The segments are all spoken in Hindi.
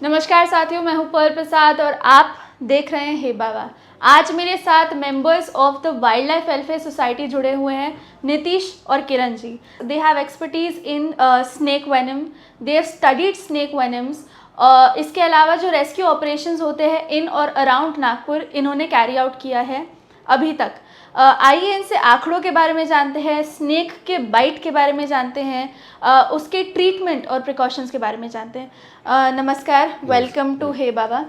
नमस्कार साथियों, मैं हूं पर्ल प्रसाद और आप देख रहे हैं हे बाबा। आज मेरे साथ members of the wild life welfare society जुड़े हुए हैं, नीतीश और Kiran ji. They have expertise in snake venom, they have studied snake venoms. इसके अलावा जो रेस्क्यू ऑपरेशंस होते हैं इन और अराउंड नागपुर, इन्होंने कैरी आउट किया है अभी तक। आइए इनसे आंकड़ों के बारे में जानते हैं, स्नेक के बाइट के बारे में जानते हैं, उसके ट्रीटमेंट और प्रिकॉशंस के बारे में जानते हैं। नमस्कार, वेलकम टू हे बाबा।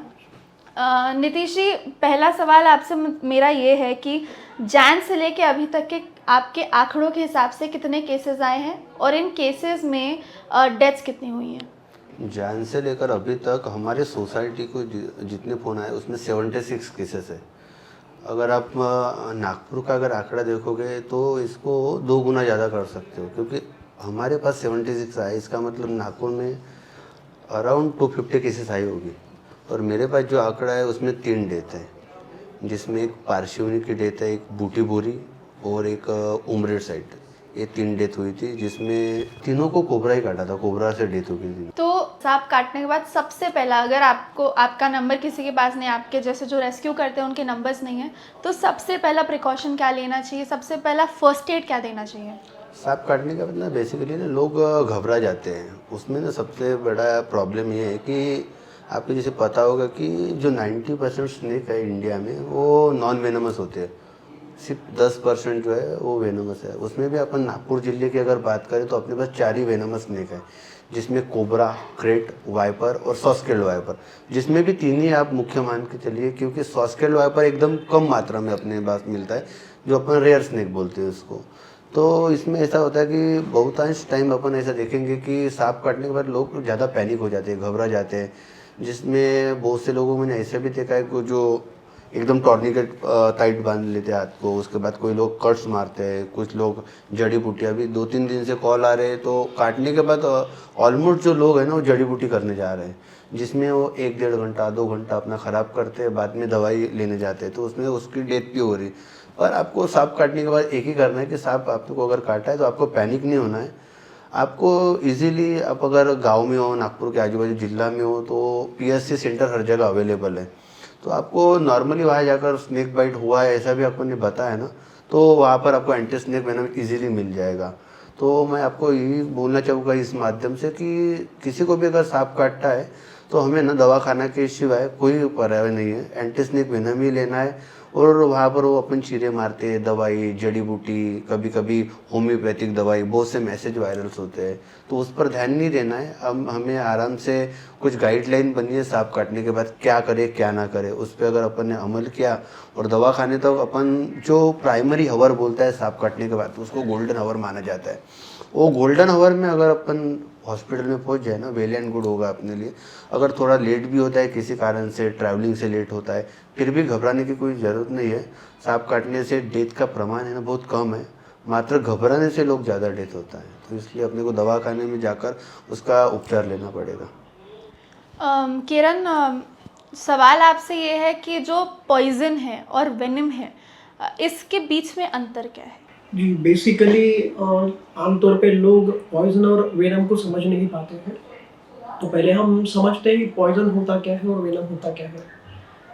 नीतीश जी, पहला सवाल आपसे मेरा ये है कि जैन से लेके अभी तक के आपके आंकड़ों के हिसाब से कितने केसेस आए हैं और इन केसेस में डेथ्स कितनी हुई हैं? जैन से लेकर अभी तक हमारे सोसाइटी को जितने फ़ोन आए उसमें 76 केसेस है। अगर आप नागपुर का अगर आंकड़ा देखोगे तो इसको 2 गुना ज़्यादा कर सकते हो, क्योंकि हमारे पास 76 आए, इसका मतलब नागपुर में अराउंड 250 केसेस आई होगी। और मेरे पास जो आंकड़ा है उसमें 3 डेथ है, जिसमें एक पारशिवनी की डेथ है, एक बूटी बोरी और एक उमरेड साइड। ये 3 डेथ हुई थी, जिसमें तीनों को कोबरा ही काटा था, कोबरा से डेथ हो गई थी। तो सांप काटने के बाद सबसे पहला, अगर आपको आपका नंबर किसी के पास नहीं, आपके जैसे जो रेस्क्यू करते हैं उनके नंबर्स नहीं है, तो सबसे पहला प्रिकॉशन क्या लेना चाहिए? सबसे पहला फर्स्ट एड क्या देना चाहिए? सांप काटने का मतलब बेसिकली ना लोग घबरा जाते हैं। उसमें ना सबसे बड़ा प्रॉब्लम ये है कि आपको जैसे पता होगा कि जो 90% स्नेक है इंडिया में वो नॉन वेनमस होते हैं, सिर्फ 10% जो है वो वेनमस है। उसमें भी अपन नागपुर जिले की अगर बात करें तो अपने पास 4 ही वेनमस स्नेक है, जिसमें कोबरा, क्रेट, वाइपर और सॉस्केल्ड वाइपर, जिसमें भी 3 ही आप मुख्य मान के चलिए, क्योंकि सॉस्केल्ड वाइपर एकदम कम मात्रा में अपने पास मिलता है, जो अपन रेयर स्नेक बोलते हैं उसको। तो इसमें ऐसा होता है कि बहुतांश टाइम अपन ऐसा देखेंगे कि सांप काटने के बाद लोग ज़्यादा पैनिक हो जाते हैं, घबरा जाते हैं, जिसमें बहुत से लोगों मैंने ऐसा भी देखा है कि जो एकदम टॉर्निकेट टाइट बांध लेते हैं हाथ को। उसके बाद कोई लोग कट्स मारते हैं, कुछ लोग जड़ी बूटी। अभी 2-3 दिन से कॉल आ रहे हैं, तो काटने के बाद ऑलमोस्ट जो लोग हैं ना वो जड़ी बूटी करने जा रहे हैं, जिसमें वो 1-1.5 घंटा 2 घंटा अपना ख़राब करते हैं, बाद में दवाई लेने जाते हैं, तो उसमें उसकी डेथ भी हो रही। पर आपको सांप काटने के बाद एक ही करना है कि सांप आपको अगर काटा है तो आपको पैनिक नहीं होना है। आपको इजीली, आप अगर गांव में हो, नागपुर के आजू बाजू जिला में हो, तो पीएससी सेंटर हर जगह अवेलेबल है। तो आपको नॉर्मली वहाँ जाकर स्नेक बाइट हुआ है ऐसा भी आपको नहीं बताया ना, तो वहाँ पर आपको एंटी स्नेक वेनम इजीली मिल जाएगा। तो मैं आपको यही बोलना चाहूँगा इस माध्यम से कि किसी को भी अगर सांप काटता है तो हमें ना दवाखाना के सिवाय कोई पर्याय नहीं है, एंटी स्नेक वेनम ही लेना है। और वहाँ पर वो अपन चीरे मारते हैं, दवाई, जड़ी बूटी, कभी कभी होम्योपैथिक दवाई, बहुत से मैसेज वायरल्स होते हैं, तो उस पर ध्यान नहीं देना है। हमें आराम से कुछ गाइडलाइन बनी है सांप काटने के बाद क्या करे क्या ना करे, उस पर अगर अपन ने अमल किया और दवा खाने तक अपन जो प्राइमरी हावर बोलता है सांप काटने के बाद, उसको गोल्डन हावर माना जाता है। वो गोल्डन हावर में अगर अपन हॉस्पिटल में पहुंच जाए ना, वेल एंड गुड होगा अपने लिए। अगर थोड़ा लेट भी होता है, किसी कारण से ट्रैवलिंग से लेट होता है, फिर भी घबराने की कोई ज़रूरत नहीं है। सांप काटने से डेथ का प्रमाण है ना बहुत कम है, मात्र घबराने से लोग ज़्यादा डेथ होता है, तो इसलिए अपने को दवाखाने में जाकर उसका उपचार लेना पड़ेगा। किरण, सवाल आपसे ये है कि जो पॉइजन है और वेनम है, इसके बीच में अंतर क्या है? जी, बेसिकली आमतौर पे लोग पॉइजन और वेनम को समझ नहीं पाते हैं। तो पहले हम समझते हैं कि पॉइजन होता क्या है और वेनम होता क्या है।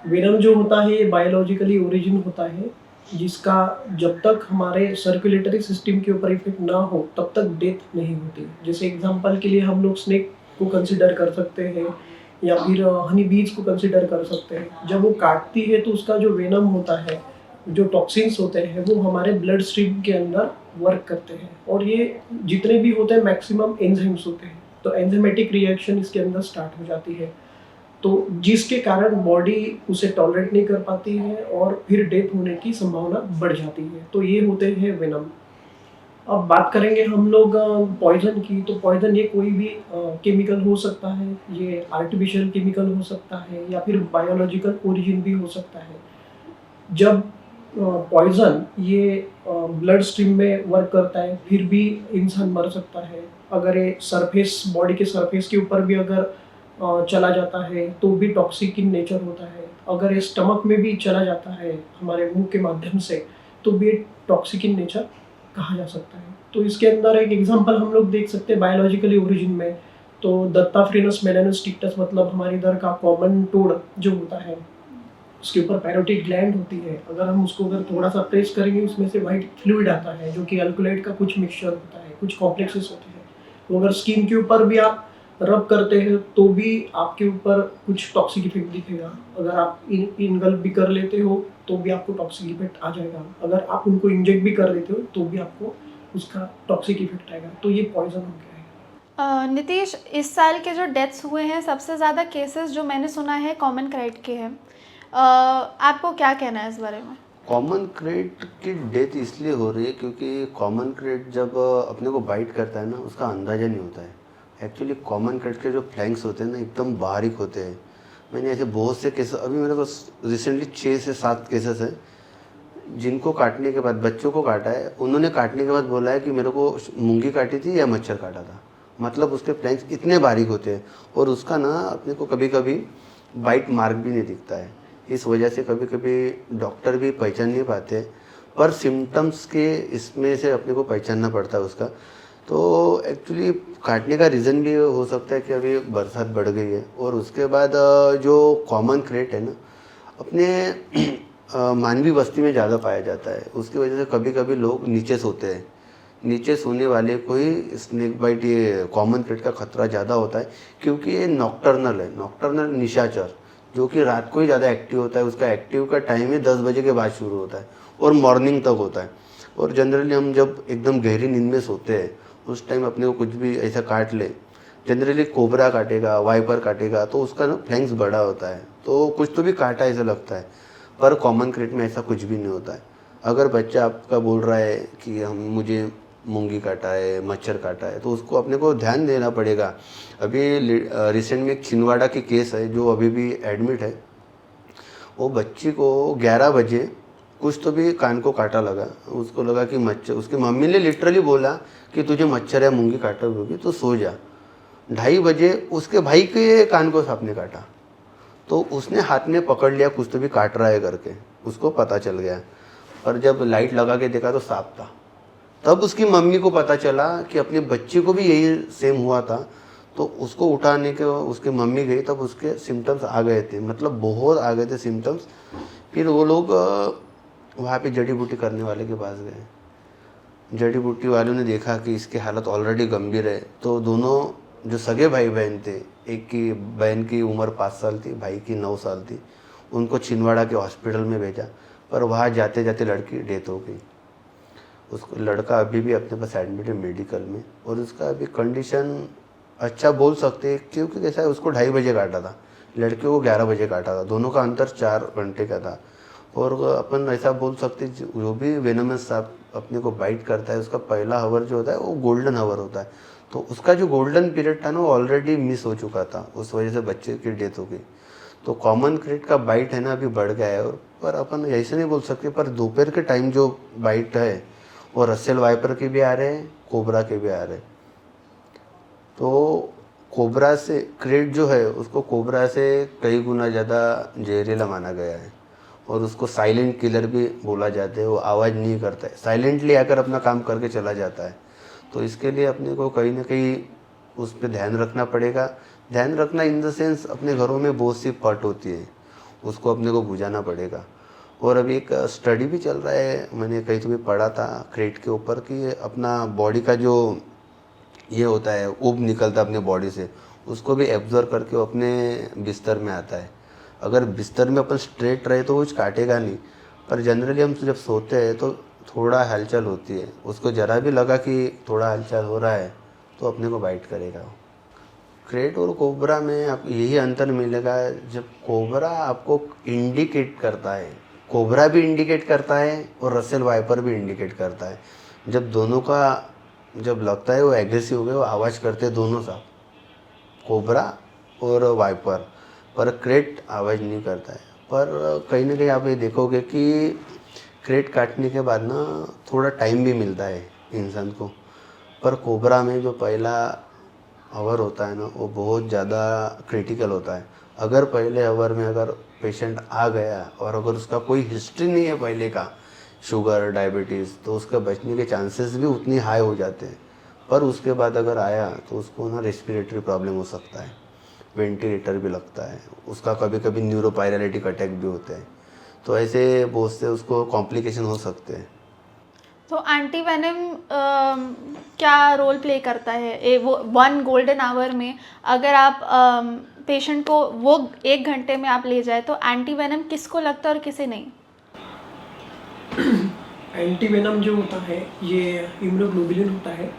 वेनम जो होता है ये बायोलॉजिकली ओरिजिन होता है, जिसका जब तक हमारे सर्कुलेटरी सिस्टम के ऊपर इफेक्ट ना हो तब तक डेथ नहीं होती। जैसे एग्जांपल के लिए हम लोग स्नेक को कंसिडर कर सकते हैं या फिर हनी बीज को कंसिडर कर सकते हैं। जब वो काटती है तो उसका जो वेनम होता है, जो टॉक्सिन्स होते हैं, वो हमारे ब्लड स्ट्रीम के अंदर वर्क करते हैं, और ये जितने भी होते हैं मैक्सिमम एंजाइम्स होते हैं, तो एंजाइमेटिक रिएक्शन इसके अंदर स्टार्ट हो जाती है, तो जिसके कारण बॉडी उसे टॉलरेट नहीं कर पाती है और फिर डेथ होने की संभावना बढ़ जाती है। तो ये होते हैं वेनम। अब बात करेंगे हम लोग पॉइजन की, तो पॉइजन ये कोई भी केमिकल हो सकता है, ये आर्टिफिशियल केमिकल हो सकता है या फिर बायोलॉजिकल ओरिजिन भी हो सकता है। जब पॉइजन ये ब्लड स्ट्रीम में वर्क करता है फिर भी इंसान मर सकता है। अगर ये सरफेस, बॉडी के सरफेस के ऊपर भी अगर चला जाता है तो भी टॉक्सिक इन नेचर होता है। अगर ये स्टमक में भी चला जाता है हमारे मुंह के माध्यम से तो भी टॉक्सिक इन नेचर कहा जा सकता है। तो इसके अंदर एक एग्जांपल हम लोग देख सकते हैं बायोलॉजिकली ओरिजिन में, तो दत्ताफ्रेनस मेलानोस्टिक्टस मतलब हमारे इधर का कॉमन टोड जो होता है, उसके ऊपर पैरोटिड ग्लैंड होती है। अगर हम उसको अगर थोड़ा सा प्रेस करेंगे, उसमें से वाइट फ्लूइड आता है जो कि अल्कोलाइट का कुछ मिक्सचर होता है, कुछ कॉम्प्लेक्सेस होते हैं। तो अगर स्किन के ऊपर भी आप रब करते हैं तो भी आपके ऊपर कुछ टॉक्सिक इफेक्ट दिखेगा। अगर आप इनगल्प भी कर लेते हो तो भी आपको टॉक्सिक इफेक्ट आ जाएगा। अगर आप उनको इंजेक्ट भी कर लेते हो तो भी आपको उसका टॉक्सिक इफेक्ट आएगा। तो ये पॉइजन हो गया है। नीतीश, इस साल के जो डेथ्स हुए हैं सबसे ज़्यादा केसेस जो मैंने सुना है कॉमन क्राइट के हैं। आपको क्या कहना है इस बारे में? कॉमन क्रेट की डेथ इसलिए हो रही है क्योंकि कॉमन क्रेट जब अपने को बाइट करता है ना, उसका अंदाज़ा नहीं होता है। एक्चुअली कॉमन क्रेट के जो फ्लैंक्स होते हैं ना, एकदम बारीक होते हैं। मैंने ऐसे बहुत से केस, अभी मेरे पास रिसेंटली 6 से 7 केसेस हैं जिनको काटने के बाद, बच्चों को काटा है, उन्होंने काटने के बाद बोला है कि मेरे को मूंगी काटी थी या मच्छर काटा था। मतलब उसके फ्लैंक्स इतने बारीक होते हैं और उसका ना अपने को कभी कभी बाइट मार्क भी नहीं दिखता है। इस वजह से कभी कभी डॉक्टर भी पहचान नहीं पाते, पर सिम्टम्स के इसमें से अपने को पहचानना पड़ता है उसका। तो एक्चुअली काटने का रीज़न भी हो सकता है कि अभी बरसात बढ़ गई है और उसके बाद जो कॉमन क्रेट है ना, अपने मानवी बस्ती में ज़्यादा पाया जाता है। उसकी वजह से कभी कभी लोग नीचे सोते हैं, नीचे सोने वाले को ही स्नेक बाइट, ये कॉमन क्रेट का खतरा ज़्यादा होता है क्योंकि ये नॉक्टर्नल है। नॉक्टर्नल निशाचर जो कि रात को ही ज़्यादा एक्टिव होता है। उसका एक्टिव का टाइम ही 10 बजे के बाद शुरू होता है और मॉर्निंग तक होता है। और जनरली हम जब एकदम गहरी नींद में सोते हैं उस टाइम अपने को कुछ भी ऐसा काट ले, जनरली कोबरा काटेगा, वाइपर काटेगा, तो उसका ना फ्लैंक्स बड़ा होता है, तो कुछ तो भी काटा ऐसा लगता है। पर कॉमन क्रेट में ऐसा कुछ भी नहीं होता है। अगर बच्चा आपका बोल रहा है कि हम मुझे मूंगी काटा है, मच्छर काटा है, तो उसको अपने को ध्यान देना पड़ेगा। अभी रिसेंट में एक छिंदवाड़ा की केस है जो अभी भी एडमिट है। वो बच्ची को 11 बजे कुछ तो भी कान को काटा लगा, उसको लगा कि मच्छर, उसकी मम्मी ने लिटरली बोला कि तुझे मच्छर या मूंगी काटा होगी तो सो जा। 2:30 बजे उसके भाई के कान को सांप ने काटा, तो उसने हाथ में पकड़ लिया कुछ तो भी काट रहा है करके, उसको पता चल गया। और जब लाइट लगा के देखा तो सांप था। तब उसकी मम्मी को पता चला कि अपने बच्चे को भी यही सेम हुआ था, तो उसको उठाने के उसकी मम्मी गई, तब उसके सिम्टम्स आ गए थे, मतलब बहुत आ गए थे सिम्टम्स। फिर वो लोग वहाँ पे जड़ी बूटी करने वाले के पास गए। जड़ी बूटी वालों ने देखा कि इसकी हालत ऑलरेडी गंभीर है, तो दोनों जो सगे भाई बहन थे, एक की बहन की उम्र 5 साल थी, भाई की 9 साल थी, उनको छिंदवाड़ा के हॉस्पिटल में भेजा। पर वहाँ जाते जाते लड़की डेथ हो गई। उसको लड़का अभी भी अपने पास एडमिट है मेडिकल में, और उसका अभी कंडीशन अच्छा बोल सकते हैं क्योंकि कैसा है, उसको 2:30 बजे काटा था, लड़के को 11 बजे काटा था, दोनों का अंतर 4 घंटे का था। और अपन ऐसा बोल सकते जो भी वेनमस सांप अपने को बाइट करता है उसका पहला हावर जो होता है वो गोल्डन हावर होता है, तो उसका जो गोल्डन पीरियड था ना वो ऑलरेडी मिस हो चुका था, उस वजह से बच्चे की डेथ हो गई। तो कॉमन क्रेट का बाइट है ना अभी बढ़ गया है। और पर अपन ऐसे नहीं बोल सकते, पर दोपहर के टाइम जो बाइट है वो रसेल वाइपर के भी आ रहे हैं, कोबरा के भी आ रहे हैं। तो कोबरा से क्रेट जो है उसको कोबरा से कई गुना ज़्यादा जहरीला माना गया है और उसको साइलेंट किलर भी बोला जाता है। वो आवाज़ नहीं करता है, साइलेंटली आकर अपना काम करके चला जाता है। तो इसके लिए अपने को कहीं ना कहीं उस पर ध्यान रखना पड़ेगा। ध्यान रखना इन द सेंस, अपने घरों में बहुत सी पट होती है, उसको अपने को बुझाना पड़ेगा। और अभी एक स्टडी भी चल रहा है, मैंने कहीं तो भी पढ़ा था क्रेट के ऊपर, कि अपना बॉडी का जो ये होता है ऊब निकलता है अपने बॉडी से, उसको भी एब्जॉर्व करके वो अपने बिस्तर में आता है। अगर बिस्तर में अपन स्ट्रेट रहे तो कुछ काटेगा नहीं, पर जनरली हम जब सोते हैं तो थोड़ा हलचल होती है, उसको ज़रा भी लगा कि थोड़ा हलचल हो रहा है तो अपने को बाइट करेगा। क्रेट और कोबरा में आप यही अंतर मिलेगा, जब कोबरा आपको इंडिकेट करता है, कोबरा भी इंडिकेट करता है और रसेल वाइपर भी इंडिकेट करता है। जब दोनों का जब लगता है वो एग्रेसिव हो गए, वो आवाज़ करते हैं दोनों साथ, कोबरा और वाइपर, पर क्रेट आवाज़ नहीं करता है। पर कहीं ना कहीं आप ये देखोगे कि क्रेट काटने के बाद ना थोड़ा टाइम भी मिलता है इंसान को, पर कोबरा में जो पहला आवर होता है ना वो बहुत ज़्यादा क्रिटिकल होता है। अगर पहले आवर में अगर पेशेंट आ गया और अगर उसका कोई हिस्ट्री नहीं है पहले का, शुगर, डायबिटीज़, तो उसका बचने के चांसेस भी उतनी हाई हो जाते हैं। पर उसके बाद अगर आया तो उसको ना रेस्पिरेटरी प्रॉब्लम हो सकता है, वेंटिलेटर भी लगता है, उसका कभी कभी न्यूरोपायरालिटिक अटैक भी होते हैं। तो ऐसे बहुत से उसको कॉम्प्लिकेशन हो सकते हैं। तो एंटी वेनम क्या रोल प्ले करता है वो 1 गोल्डन आवर में? अगर आप पेशेंट को वो 1 घंटे में आप ले जाए तो एंटी वेनम किसको लगता है और किसे नहीं? एंटी वेनम जो होता है ये इम्यूनोग्लोबुलिन होता है।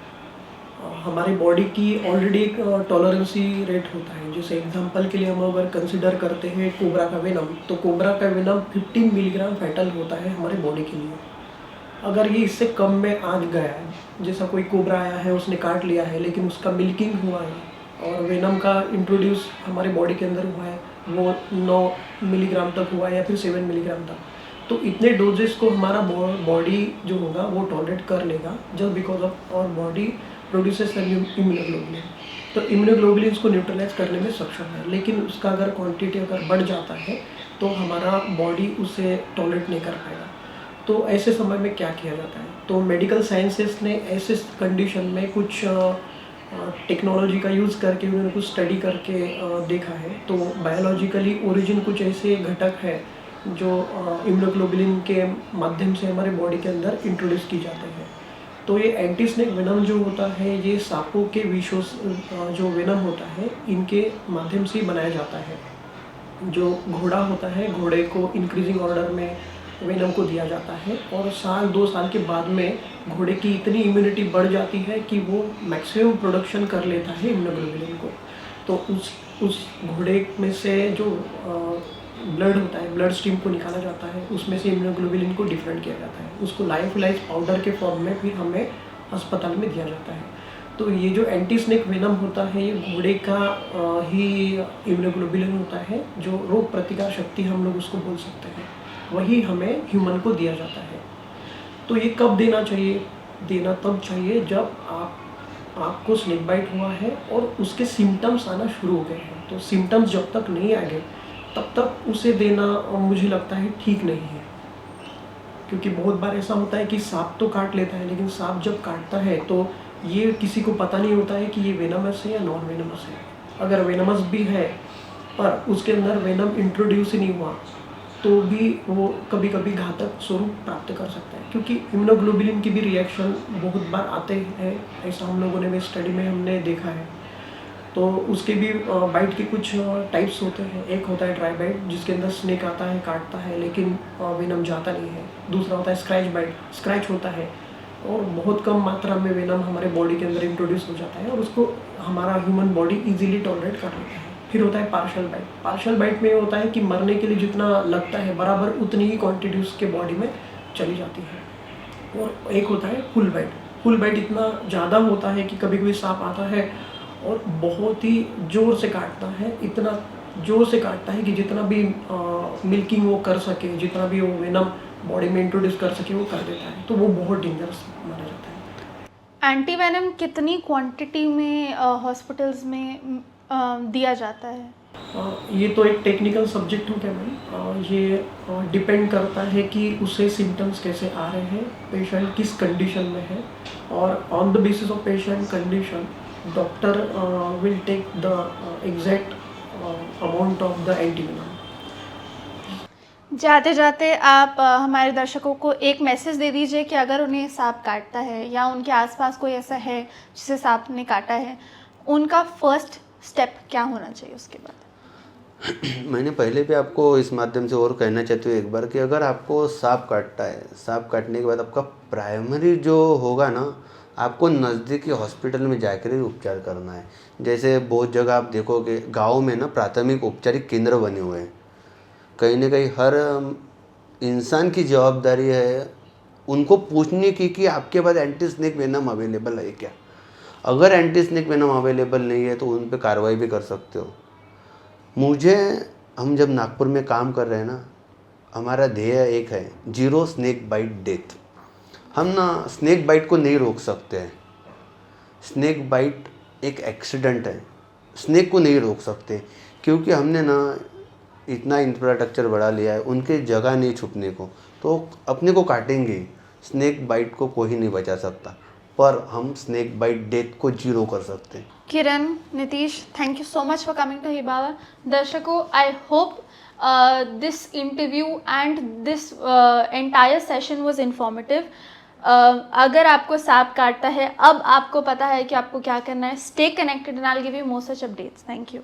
हमारी बॉडी की ऑलरेडी एक टॉलरेंसी रेट होता है। जैसे एग्जांपल के लिए हम अगर कंसिडर करते हैं कोबरा का वेनम, तो कोबरा का वेनम 15 मिलीग्राम फैटल होता है हमारे बॉडी के लिए। अगर ये इससे कम में आज गया है, जैसा कोई कोबरा आया है उसने काट लिया है लेकिन उसका मिल्किंग हुआ है और वेनम का इंट्रोड्यूस हमारे बॉडी के अंदर हुआ है, वो 9 मिलीग्राम तक हुआ है या फिर 7 मिलीग्राम तक, तो इतने डोजेस को हमारा बॉडी जो होगा वो टॉलरेट कर लेगा जस्ट बिकॉज ऑफ और बॉडी प्रोड्यूसेस इम्यूनोग्लोबुलिन। तो इम्यूनोग्लोबुलिन को न्यूट्रलाइज करने में सक्षम है, लेकिन उसका अगर क्वांटिटी अगर बढ़ जाता है तो हमारा बॉडी उसे टॉलरेट नहीं कर पाएगा। तो ऐसे समय में क्या किया जाता है? तो मेडिकल साइंसेस ने ऐसे कंडीशन में कुछ टेक्नोलॉजी का यूज़ करके उन्होंने कुछ स्टडी करके देखा है। तो बायोलॉजिकली ओरिजिन कुछ ऐसे घटक है जो इम्यूनोग्लोबुलिन के माध्यम से हमारे बॉडी के अंदर इंट्रोड्यूस की जाते हैं। तो ये एंटी स्नेक वेनम जो होता है ये सांपों के विषों जो वेनम होता है इनके माध्यम से बनाया जाता है। जो घोड़ा होता है, घोड़े को इंक्रीजिंग ऑर्डर में वेनम को दिया जाता है और 1-2 साल के बाद में घोड़े की इतनी इम्यूनिटी बढ़ जाती है कि वो मैक्सिमम प्रोडक्शन कर लेता है इम्यूनोग्लोबुलिन को। तो उस घोड़े में से जो ब्लड होता है, ब्लड स्ट्रीम को निकाला जाता है, उसमें से इम्यूनोग्लोबुलिन को डिफरेंट किया जाता है, उसको लाइफलाइज पाउडर के फॉर्म में फिर हमें अस्पताल में दिया जाता है। तो ये जो एंटी स्नेक वेनम होता है ये घोड़े का ही इम्यूनोग्लोबुलिन होता है, जो रोग प्रतिकार शक्ति हम लोग उसको बोल सकते हैं, वही हमें ह्यूमन को दिया जाता है। तो ये कब देना चाहिए? देना तब चाहिए जब आपको स्नेक बाइट हुआ है और उसके सिम्टम्स आना शुरू हो गए हैं। तो सिम्टम्स जब तक नहीं आ गए तब तक उसे देना मुझे लगता है ठीक नहीं है, क्योंकि बहुत बार ऐसा होता है कि सांप तो काट लेता है, लेकिन सांप जब काटता है तो ये किसी को पता नहीं होता है कि ये वेनमस है या नॉन वेनमस है। अगर वेनमस भी है पर उसके अंदर वेनम इंट्रोड्यूस ही नहीं हुआ तो भी वो कभी कभी घातक स्वरूप प्राप्त कर सकता है, क्योंकि इम्यूनोग्लोबुलिन की भी रिएक्शन बहुत बार आते हैं। ऐसा हम लोगों ने भी स्टडी में हमने देखा है। तो उसके भी बाइट के कुछ टाइप्स होते हैं। एक होता है ड्राई बाइट जिसके अंदर स्नेक आता है, काटता है लेकिन वेनम जाता नहीं है। दूसरा होता है स्क्रैच बाइट, स्क्रैच होता है और बहुत कम मात्रा में वेनम हमारे बॉडी के अंदर इंट्रोड्यूस हो जाता है और उसको हमारा ह्यूमन बॉडी इजीली टॉलरेट कर लेता है। फिर होता है पार्शियल बाइट। पार्शियल बाइट में ये होता है कि मरने के लिए जितना लगता है बराबर उतनी ही क्वांटिटी उसके बॉडी में चली जाती है। और एक होता है फुल बाइट। फुल बाइट इतना ज़्यादा होता है कि कभी कभी सांप आता है और बहुत ही ज़ोर से काटता है, इतना ज़ोर से काटता है कि जितना भी मिल्किंग वो कर सके, जितना भी वो वेनम बॉडी में इंट्रोड्यूस कर सके वो कर देता है। तो वो बहुत डेंजरस माना जाता है। एंटी वेनम कितनी क्वांटिटी में हॉस्पिटल्स में दिया जाता है? ये तो एक टेक्निकल सब्जेक्ट हो गया मैम। ये डिपेंड करता है कि उसे सिम्टम्स कैसे आ रहे हैं, पेशेंट किस कंडीशन में है, और on the basis of patient condition doctor will take the exact amount of the anti venom. जाते जाते आप हमारे दर्शकों को एक मैसेज दे दीजिए कि अगर उन्हें सांप काटता है या उनके आसपास कोई ऐसा है जिसे सांप ने काटा है, उनका फर्स्ट स्टेप क्या होना चाहिए उसके बाद? मैंने पहले भी आपको इस माध्यम से और कहना चाहती हूँ एक बार कि अगर आपको सांप काटता है, सांप काटने के बाद आपका प्राइमरी जो होगा ना, आपको नज़दीकी हॉस्पिटल में जाकर ही उपचार करना है। जैसे बहुत जगह आप देखोगे गांव में ना प्राथमिक उपचारिक केंद्र बने हुए हैं। कहीं ना कहीं हर इंसान की जवाबदारी है उनको पूछने की कि आपके पास एंटी स्नेक वेनम अवेलेबल है क्या। अगर एंटी स्नेक वेनम अवेलेबल नहीं है तो उन पर कार्रवाई भी कर सकते हो। हम जब नागपुर में काम कर रहे हैं ना, हमारा ध्येय एक है, 0 स्नेक बाइट डेथ। हम ना स्नेक बाइट को नहीं रोक सकते हैं। स्नेक बाइट एक एक्सीडेंट है, स्नेक को नहीं रोक सकते, क्योंकि हमने ना इतना इंफ्रास्ट्रक्चर बढ़ा लिया है, उनके जगह नहीं छुपने को, तो अपने को काटेंगे। स्नेक बाइट को कोई नहीं बचा सकता। पर हम स्नेक बाइट डेथ को 0 कर सकते हैं। Kiran, Nitish, thank you so much for coming to Hibaba. दर्शकों, I hope this interview and this entire session was informative. अगर आपको सांप काटता है, अब आपको पता है कि आपको क्या करना है. Stay connected and I'll give you more such updates. Thank you.